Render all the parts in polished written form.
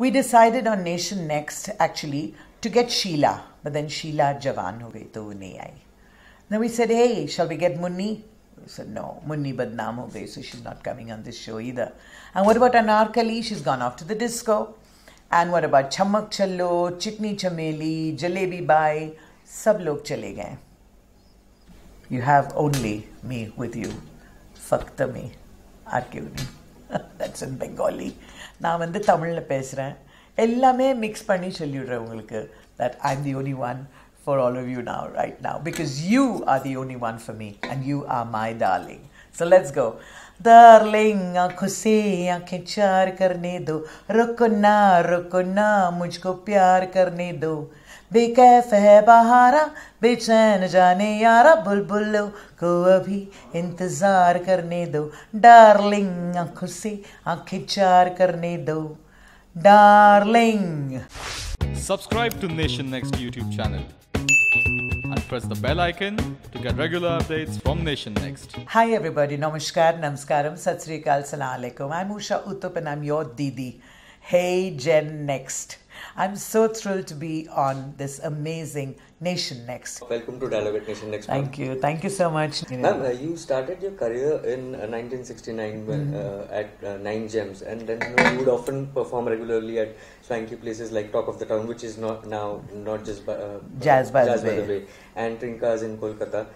We decided on Nation Next actually to get Sheila, but then Sheila jawan ho gayi to wo nahi aayi. Then we said, hey, shall we get Munni? We said, no, Munni badnaam ho gayi, so she's not coming on this show either. And what about Anarkali? She's gone off to the disco. And what about Chammak Challo, Chikni Chameli, Jalebi Bai? Sab log chale gaye. You have only me with you. Fakta me. Arkevni. That's in Bengali. நான் வந்து தமிழ்ல பேசுறேன் எல்லாமே mix பண்ணி சொல்லிடுறேன் உங்களுக்கு that I'm the only one for all of you now right now because you are the only one for me and you are my darling. So let's go. Darling आँखों से आँखें चार करने दो रुको ना मुझको प्यार करने दो बेकैफ है बहारा बेचैन जाने यारा बुलबुलों को अभी इंतजार करने दो डार्लिंग आँखों से आँखें चार करने दो darling. Subscribe to Nation Next YouTube channel and press the bell icon to get regular updates from Nation Next. Hi everybody, namaskar, namaskaram, sat sri akal, salam alaikum. I'm Usha Uthup and I'm your Didi. Hey Gen Next. I'm so thrilled to be on this amazing Nation Next. Welcome to Dialogue at Nation Next. Thank you so much. Ma'am, you started your career in 1969 at Nine Gems, and then you would often perform regularly at swanky places like Talk of the Town, which is not just Jazz by the Way, and Trinkas in Kolkata.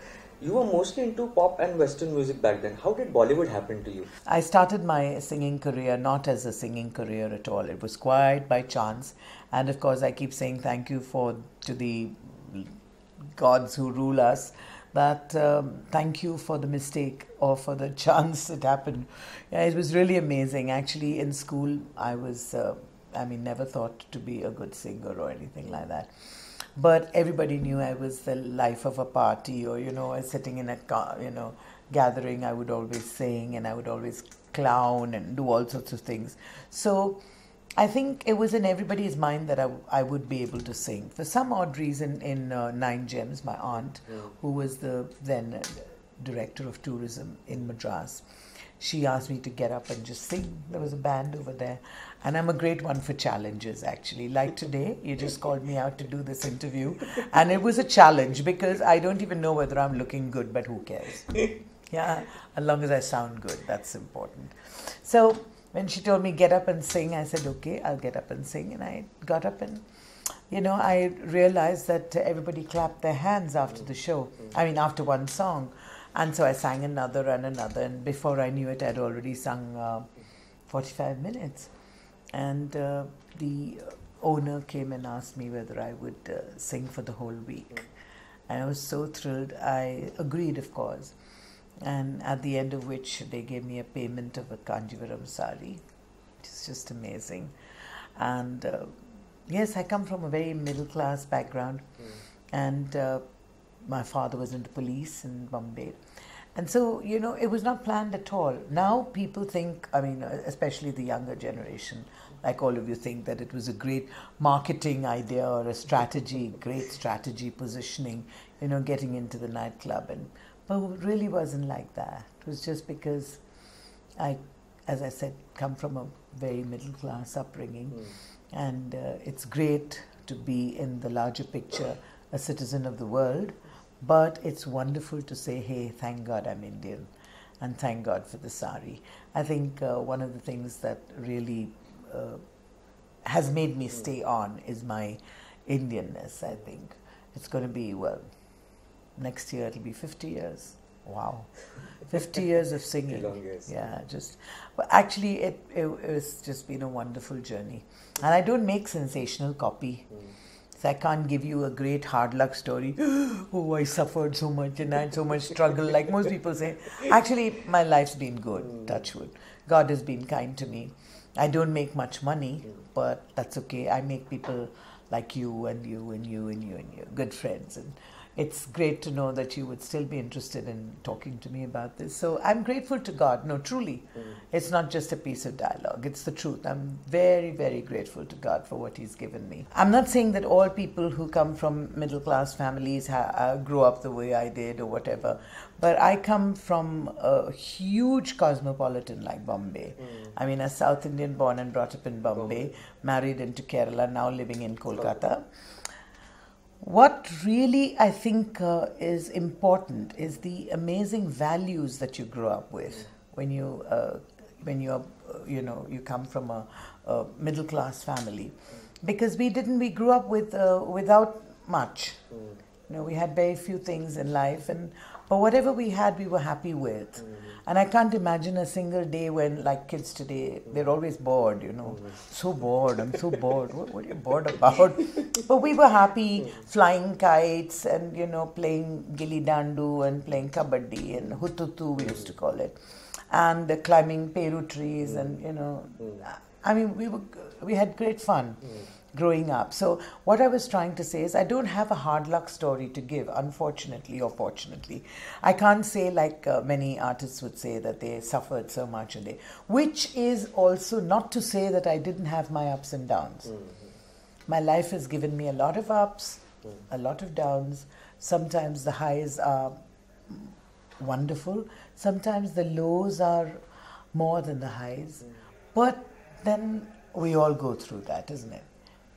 You were mostly into pop and Western music back then. How did Bollywood happen to you? I started my singing career not as a singing career at all. It was quite by chance. And of course, I keep saying thank you to the gods who rule us. That thank you for the mistake or for the chance that happened. Yeah, it was really amazing. Actually, in school, I was, never thought to be a good singer or anything like that. But everybody knew I was the life of a party, or sitting in a gathering. I would always sing and I would always clown and do all sorts of things. So I think it was in everybody's mind that I would be able to sing. For some odd reason, in Nine Gems, my aunt, who was the then director of tourism in Madras, she asked me to get up and just sing. There was a band over there. And I'm a great one for challenges, actually. Like today, you just called me out to do this interview. And it was a challenge because I don't even know whether I'm looking good, but who cares? Yeah, as long as I sound good, that's important. So when she told me get up and sing, I said, okay, I'll get up and sing. And I got up and, I realized that everybody clapped their hands after the show. After one song. And so I sang another and another. And before I knew it, I'd already sung 45 minutes. And the owner came and asked me whether I would sing for the whole week. And I was so thrilled. I agreed, of course. And at the end of which, they gave me a payment of a Kanjivaram sari, which is just amazing. And yes, I come from a very middle-class background. And my father was in the police in Bombay. And so, it was not planned at all. Now people think, especially the younger generation, like all of you think that it was a great marketing idea or a strategy, great strategy positioning, getting into the nightclub. But it really wasn't like that. It was just because I, as I said, come from a very middle class upbringing. And it's great to be in the larger picture, a citizen of the world. But it's wonderful to say, hey, thank God I'm Indian and thank God for the sari. I think one of the things that really has made me stay on is my Indianness, I think. It's going to be, next year it'll be 50 years. Wow. 50 years of singing. Long years. Yeah, actually it's just been a wonderful journey. And I don't make sensational copy. So I can't give you a great hard luck story. Oh, I suffered so much and I had so much struggle, like most people say. Actually, my life's been good, touch wood. God has been kind to me. I don't make much money, but that's okay. I make people like you and you and you and you and you, good friends. And, it's great to know that you would still be interested in talking to me about this. So I'm grateful to God. No, truly. It's not just a piece of dialogue. It's the truth. I'm very, very grateful to God for what He's given me. I'm not saying that all people who come from middle class families grew up the way I did or whatever. But I come from a huge cosmopolitan like Bombay. I mean, a South Indian born and brought up in Bombay, married into Kerala, now living in Kolkata. What really I think is important is the amazing values that you grow up with when you come from a middle class family, because we grew up without much. We had very few things in life, but whatever we had, we were happy with. And I can't imagine a single day when, like kids today, they're always bored, So bored, I'm so bored. What are you bored about? But we were happy flying kites and, playing gilli dandu and playing kabaddi and hututu, we used to call it. And climbing peru trees and, I mean, we had great fun growing up. So what I was trying to say is I don't have a hard luck story to give, unfortunately or fortunately. I can't say like many artists would say that they suffered so much which is also not to say that I didn't have my ups and downs. My life has given me a lot of ups, a lot of downs. Sometimes the highs are wonderful. Sometimes the lows are more than the highs. But then we all go through that, isn't it?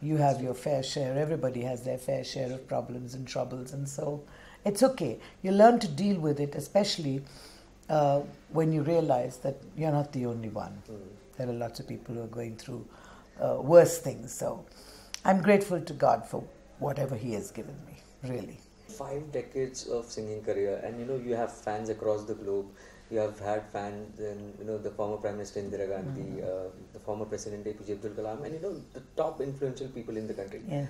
You have your fair share. Everybody has their fair share of problems and troubles. And so it's okay. You learn to deal with it, especially when you realize that you're not the only one. There are lots of people who are going through worse things. So I'm grateful to God for whatever He has given me, really. 5 decades of singing career, and you have fans across the globe. You have had fans in the former Prime Minister Indira Gandhi, the former President APJ Abdul Kalam, and the top influential people in the country. Yeah.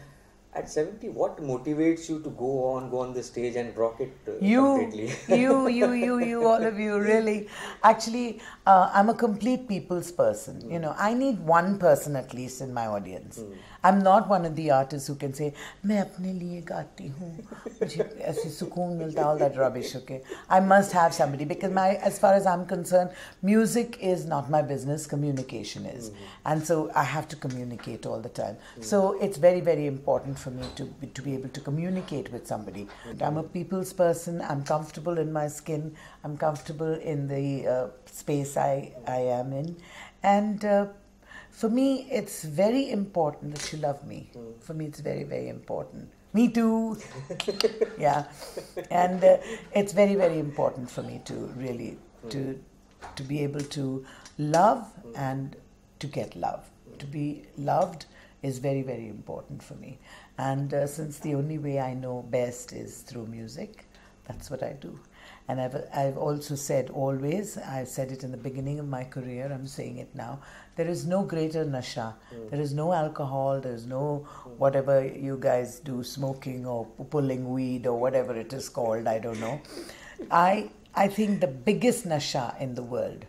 At 70, what motivates you to go on the stage and rock it completely? You, all of you, really. Actually, I'm a complete people's person. I need one person at least in my audience. I'm not one of the artists who can say, "मैं अपने लिए गाती हूँ, मुझे ऐसे सुकून मिलता," all that rubbish. Okay, I must have somebody, because as far as I'm concerned, music is not my business. Communication is, and so I have to communicate all the time. So it's very, very important for me to be able to communicate with somebody. I'm a people's person. I'm comfortable in my skin. I'm comfortable in the space I am in, and for me, it's very important that you love me. For me, it's very, very important. Me too. Yeah, and it's very, very important for me to really to be able to love and to get love. To be loved is very, very important for me. And since the only way I know best is through music, that's what I do. And I've also said always, I've said it in the beginning of my career, I'm saying it now, there is no greater nasha. There is no alcohol, there is no whatever you guys do, smoking or pulling weed or whatever it is called, I don't know. I think the biggest nasha in the world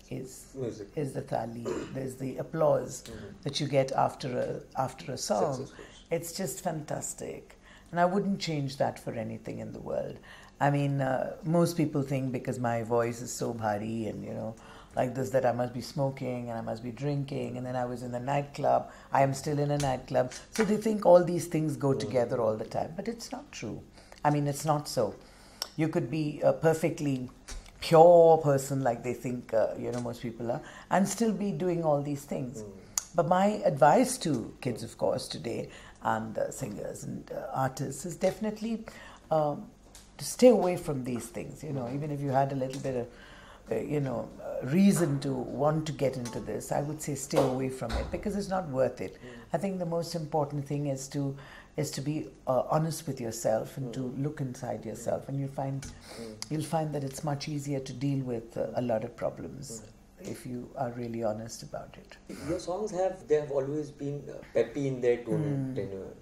is music. Is the tali. There's the applause that you get after a song. It's just fantastic. And I wouldn't change that for anything in the world. I mean, most people think because my voice is so bhari and, like this, that I must be smoking and I must be drinking, and then I was in the nightclub. I am still in a nightclub. So they think all these things go together all the time. But it's not true. I mean, it's not so. You could be a perfectly pure person like they think, most people are, and still be doing all these things. But my advice to kids, of course, today, and singers and artists is definitely to stay away from these things. Even if you had a little bit of reason to want to get into this, I would say stay away from it, because it's not worth it. I think the most important thing is to be honest with yourself and to look inside yourself, and you'll find that it's much easier to deal with a lot of problems if you are really honest about it. Your songs have always been peppy in their tone.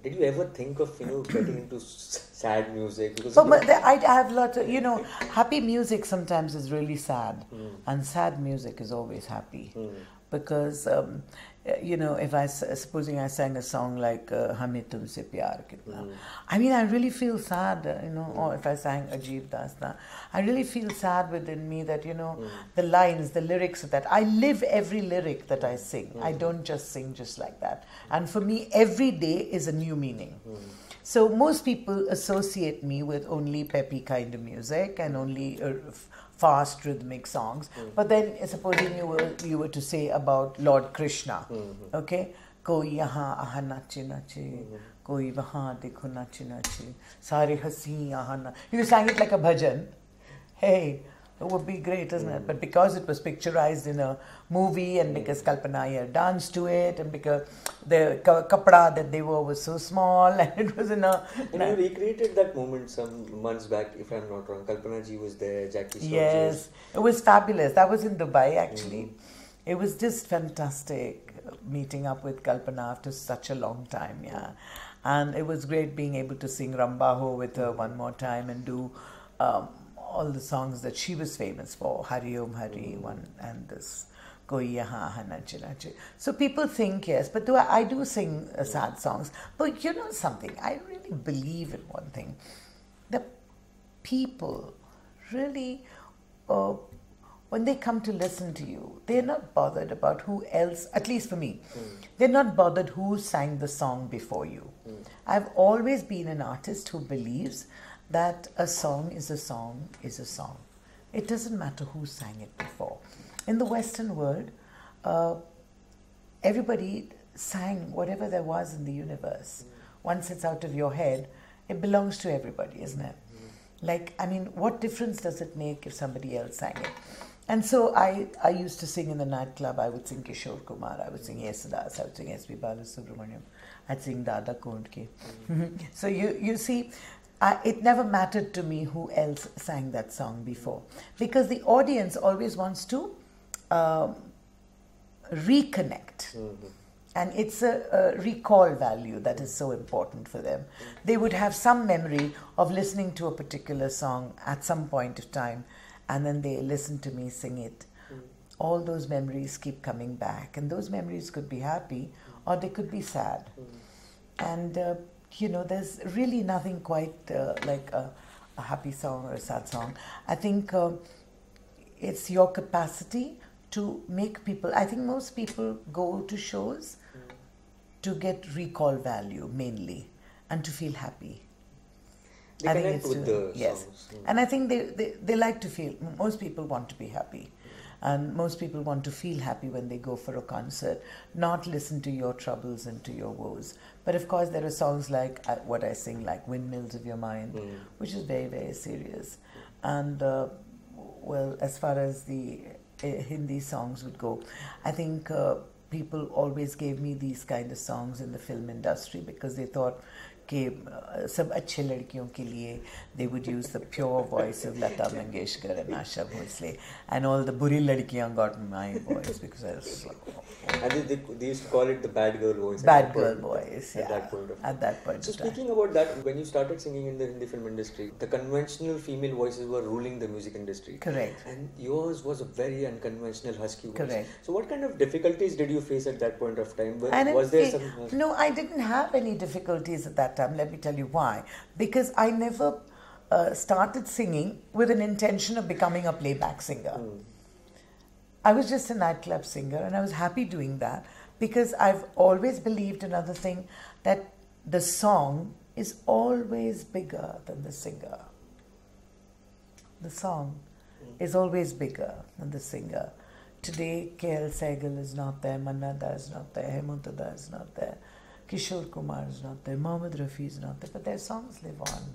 Did you ever think of getting into sad music? Because I have lots of happy music sometimes is really sad, and sad music is always happy. because you know, if supposing I sang a song like Hame Tumse Pyar Kitna, I mean, I really feel sad, you know, or if I sang Ajeeb Dastan, I really feel sad within me that, you know, the lines, the lyrics of that, I live every lyric that I sing. I don't just sing just like that. And for me, every day is a new meaning. So most people associate me with only peppy kind of music and only fast rhythmic songs. But then supposing you were to say about Lord Krishna, okay, koi yahan aha nache nache, koi wahan dekho nache nache, sare hasi yahan. You sang it like a bhajan. Hey, it would be great, isn't it? But because it was picturized in a movie, and because Kalpana Iyer danced to it, and because the kapda that they wore was so small, and it was in a... And you recreated that moment some months back, if I'm not wrong. Kalpana ji was there, Jackie Shroff. Yes, it was fabulous. That was in Dubai, actually. It was just fantastic meeting up with Kalpana after such a long time, yeah. And it was great being able to sing Rambha with her one more time and do... all the songs that she was famous for, Hari Om Hari one, and this Koi Yahan Aha Nache Nache. So people think, yes, but I do sing sad songs. But you know something, I really believe in one thing. The people really, when they come to listen to you, they're not bothered about who else, at least for me, they're not bothered who sang the song before you. I've always been an artist who believes that a song is a song is a song. It doesn't matter who sang it before. In the Western world, everybody sang whatever there was in the universe. Once it's out of your head, it belongs to everybody, isn't it? Like, I mean, what difference does it make if somebody else sang it? And so I used to sing in the nightclub. I would sing Kishore Kumar, I would sing Yesudas, I would sing S.P. Balasubramaniam, I'd sing Dada Kondke. So you see, it never mattered to me who else sang that song before, because the audience always wants to reconnect. And it's a recall value that is so important for them. They would have some memory of listening to a particular song at some point of time, and then they listen to me sing it. All those memories keep coming back, and those memories could be happy or they could be sad. And you know, there's really nothing quite like a happy song or a sad song. I think it's your capacity to make people... I think most people go to shows to get recall value mainly, and to feel happy. They connect with the songs. And I think they like to feel... Most people want to be happy. And most people want to feel happy when they go for a concert, not listen to your troubles and to your woes. But of course, there are songs like what I sing, like Windmills of Your Mind, which is very, very serious. And, well, as far as the Hindi songs would go, I think people always gave me these kind of songs in the film industry because they thought, सब अच्छे लड़कियों के लिए they would use the pure voice of Lata Mangeshkar and Asha Bhosle, and all the बुरी लड़कियां got my voice because I was and they used to call it the bad girl voice. Bad girl voice, yeah. At that point. So speaking about that, when you started singing in the Hindi film industry, the conventional female voices were ruling the music industry. Correct. And yours was a very unconventional husky voice. Correct. So what kind of difficulties did you face at that point of time? Was there some... No, I didn't have any difficulties at that time. Let me tell you why. Because I never started singing with an intention of becoming a playback singer. I was just a nightclub singer, and I was happy doing that because I've always believed another thing, that the song is always bigger than the singer. The song is always bigger than the singer. Today, K.L. Sehgal is not there, Manna Da is not there, Hemant Da is not there, Kishore Kumar is not there, Mohammed Rafi is not there, but their songs live on.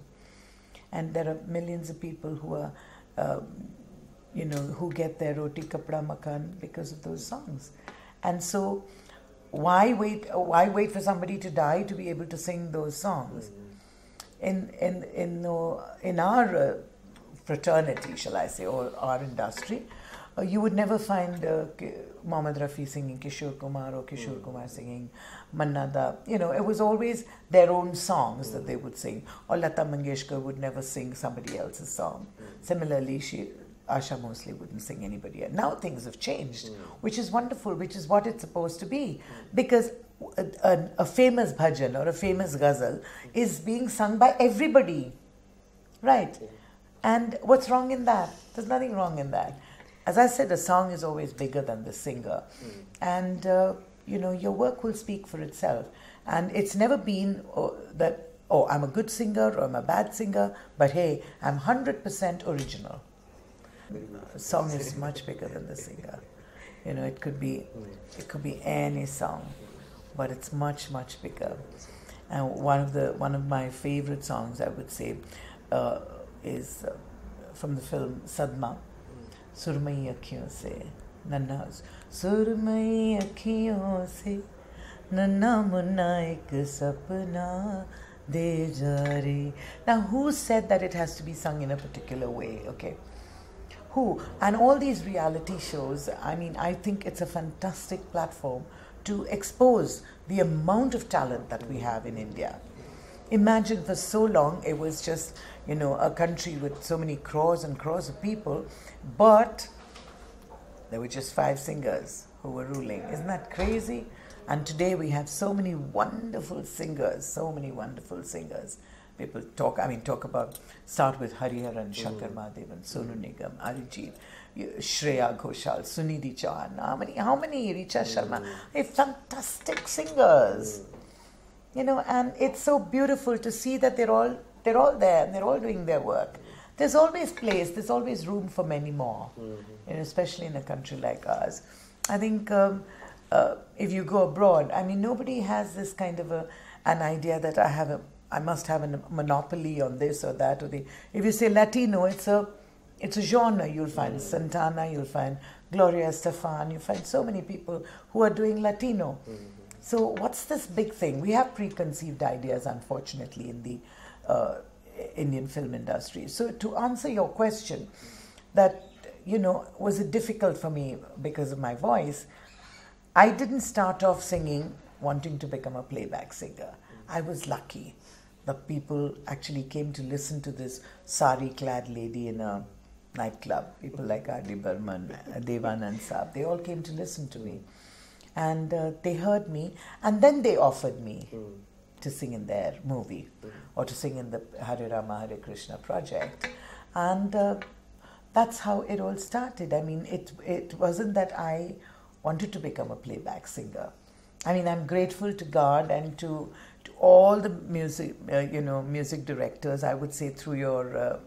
And there are millions of people who are, you know, who get their roti kapda makan because of those songs. And so, why wait for somebody to die to be able to sing those songs? In our fraternity, shall I say, or our industry, you would never find Mohammed Rafi singing Kishore Kumar or Kishore Kumar singing Manna Da. You know, it was always their own songs that they would sing. Or Lata Mangeshkar would never sing somebody else's song. Similarly, Asha mostly wouldn't sing anybody else. Now things have changed, which is wonderful, which is what it's supposed to be. Because a famous bhajan or a famous ghazal is being sung by everybody. Right? And what's wrong in that? There's nothing wrong in that. As I said, a song is always bigger than the singer. And, your work will speak for itself. And it's never been that, I'm a good singer or I'm a bad singer, but hey, I'm 100% original. A song is much bigger than the singer. It could be any song, but it's much, much bigger. And one of my favorite songs, I would say, is from the film Sadma. Surmai akhiyon se nanna surmai akhiyon se nanna munna ek sapna de ja re. Now, who said that it has to be sung in a particular way? Okay, who? And all these reality shows, I think it's a fantastic platform to expose the amount of talent that we have in India. Imagine for so long it was just, a country with so many crores and crores of people, but there were just 5 singers who were ruling. Isn't that crazy? And today we have so many wonderful singers, People talk about, start with Hariharan, Shankar Mahadevan, Sonu Nigam, Arijit, Shreya Ghoshal, Sunidhi Chauhan, how many, Richa Sharma, fantastic singers. And it's so beautiful to see that they're all there and they're all doing their work. There's always place, there's always room for many more, especially in a country like ours. I think if you go abroad, nobody has this kind of an idea that I must have a monopoly on this or that. If you say Latino, it's a genre. You'll find Santana, you'll find Gloria Estefan, you'll find so many people who are doing Latino. So what's this big thing? We have preconceived ideas, unfortunately, in the Indian film industry. So to answer your question, that, was it difficult for me because of my voice? I didn't start off singing wanting to become a playback singer. I was lucky. The people actually came to listen to this sari-clad lady in a nightclub. People like R.D. Burman, Devanand Saab, they all came to listen to me. And they heard me, and then they offered me to sing in their movie or to sing in the Hare Rama Hare Krishna project. And that's how it all started. It wasn't that I wanted to become a playback singer. I'm grateful to God and to all the music directors, I would say, through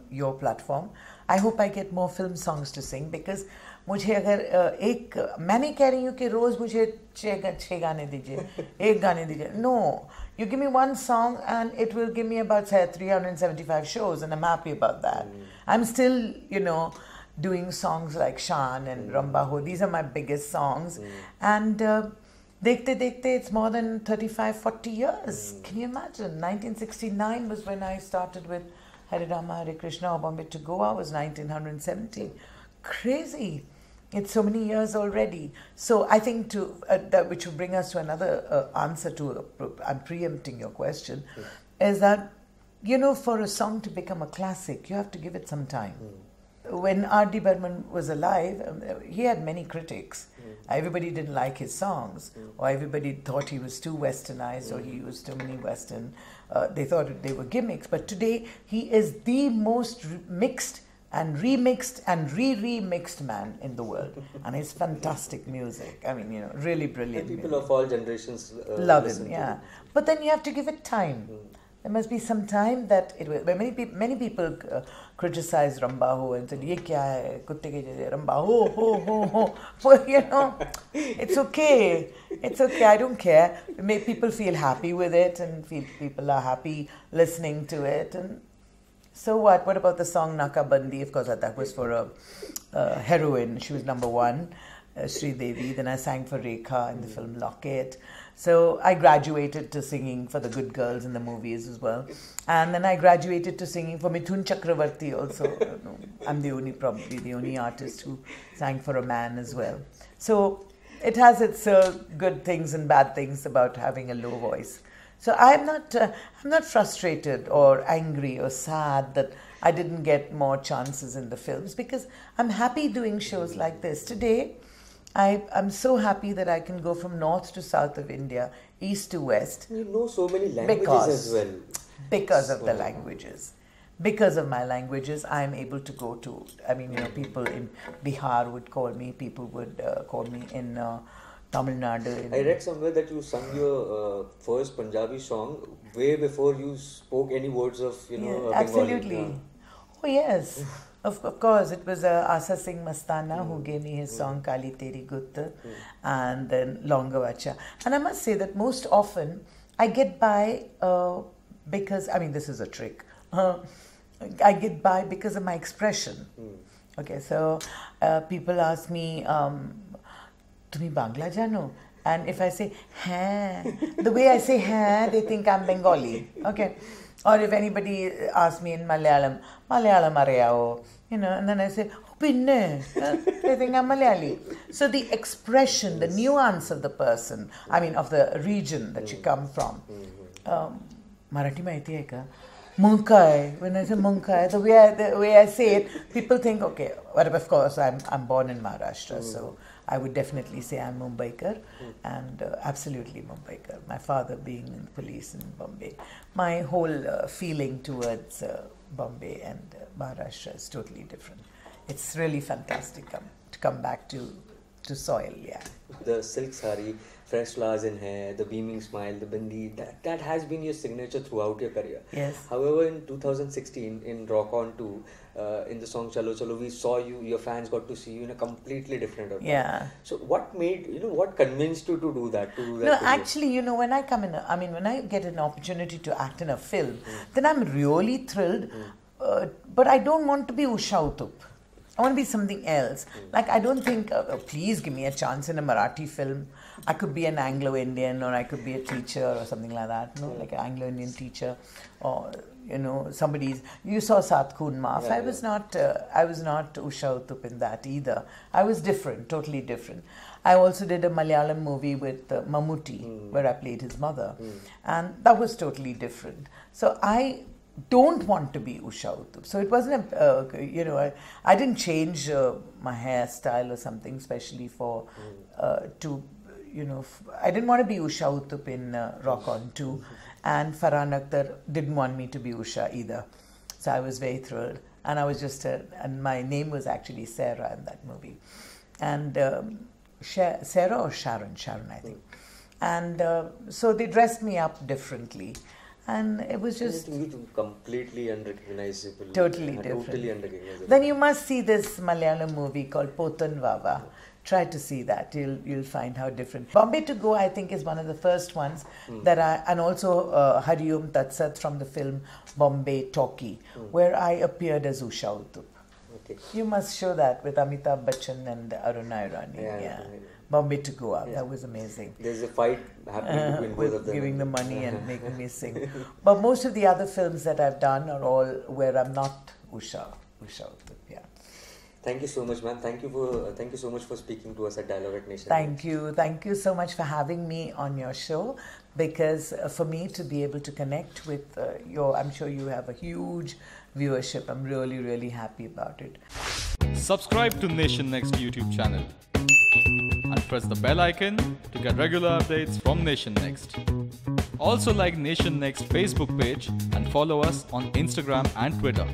your platform. I hope I get more film songs to sing, because मुझे अगर मैं नहीं कह रही हूँ कि रोज़ मुझे 6 गाने दीजिए, 1 गाने दीजिए. No, you give me 1 song and it will give me about 375 shows, and I'm happy about that. I'm still, doing songs like Shan and Rambha. These are my biggest songs. And Dekhte Dekhte, it's more than 35-40 years. Can you imagine? 1969 was when I started with Hare Rama Hare Krishna or Bombay to Goa was 1970. Crazy. It's so many years already. So I think that which will bring us to another answer to, I'm preempting your question, is that, for a song to become a classic, you have to give it some time. When R.D. Burman was alive, he had many critics. Everybody didn't like his songs, or everybody thought he was too westernized, or he used too many western. They thought they were gimmicks. But today, he is the most mixed and remixed and re-remixed man in the world. And it's fantastic music. Really brilliant. And people of all generations love him, yeah. But then you have to give it time. There must be some time that it will. Many people criticize Rambha and said, "Ye kya hai? Kutte ke jaise Rambha ho." But it's okay. It's okay. I don't care. Make people feel happy with it, and people are happy listening to it. And so what? What about the song Naka Bandi? Of course, that was for a heroine. She was number 1, Sri Devi. Then I sang for Rekha in the film Locket. So I graduated to singing for the good girls in the movies as well. And then I graduated to singing for Mithun Chakravarti also. I'm probably the only artist who sang for a man as well. So it has its good things and bad things about having a low voice. So I'm not frustrated or angry or sad that I didn't get more chances in the films, because I'm happy doing shows like this. Today, I'm so happy that I can go from north to south of India, east to west. You know so many languages as well. Because of the languages. Because of my languages, I'm able to go to, people in Bihar would call me, people would call me in Tamil Nadu. I read somewhere that you sung your first Punjabi song way before you spoke any words of, Bengali. Absolutely. Oh, yes. Of course, it was Asa Singh Mastana who gave me his song Kali Teri Gut and then Longa Vacha. And I must say that most often I get by because, this is a trick. I get by because of my expression. Okay, so people ask me, Tumi Bangla jano? And if I say, hai, the way I say hai, they think I'm Bengali. Okay. Or if anybody asks me in Malayalam arayao, and then I say, oh, pinne, they think I'm Malayali. So the expression, the nuance of the person, of the region that you come from. Marathi maiti hai ka? Munkai. When I say Munkai, the way I say it, people think, okay, but of course I'm born in Maharashtra, so I would definitely say I'm Mumbaikar, and absolutely Mumbaikar. My father being in police in Bombay, my whole feeling towards Bombay and Maharashtra is totally different. It's really fantastic to come back to soil, yeah. The silk sari, fresh flowers in hair, the beaming smile, the bindi, that has been your signature throughout your career. Yes. However, in 2016, in Rock On 2, in the song Chalo Chalo, we saw you, your fans got to see you in a completely different avatar. Yeah. So what made, what convinced you to do that? No, actually, when I come in, when I get an opportunity to act in a film, then I'm really thrilled, but I don't want to be Usha Uthup. I want to be something else. Like, I don't think, please give me a chance in a Marathi film. I could be an Anglo-Indian, or I could be a teacher or something like that, like an Anglo-Indian teacher, or, somebody's, you saw Sat Khoon Maaf. Yeah, I was not Usha Uthup in that either. I was different, totally different. I also did a Malayalam movie with Mammootty, where I played his mother. And that was totally different. So I don't want to be Usha Uthup. So it wasn't I didn't change my hairstyle or something especially for I didn't want to be Usha Uthup in Rock On 2, and Farhan Akhtar didn't want me to be Usha either. So I was very thrilled, and I was and my name was actually Sarah in that movie, and Sarah or Sharon, I think, and so they dressed me up differently. And it was just completely unrecognizable. Totally different. Totally unrecognizable. Then you must see this Malayalam movie called Pothan Vava. Try to see that. You'll find how different. Bombay to Go, I think, is one of the first ones that and also Hari Om Tat Sat from the film Bombay Talkie, where I appeared as Usha Uthup. Okay. You must show that with Amitabh Bachchan and Aruna Irani. Yeah. Bombay to Goa. Yeah. That was amazing. There's a fight happening between both of them. Giving the money and making me sing. But most of the other films that I've done are all where I'm not Usha Uthup. Yeah. Thank you so much, ma'am. Thank you so much for speaking to us at Dialogue at Nation. Thank you so much for having me on your show, because for me to be able to connect with I'm sure you have a huge viewership. I'm really, really happy about it. Subscribe to Nation Next YouTube channel and press the bell icon to get regular updates from Nation Next. Also like Nation Next Facebook page and follow us on Instagram and Twitter.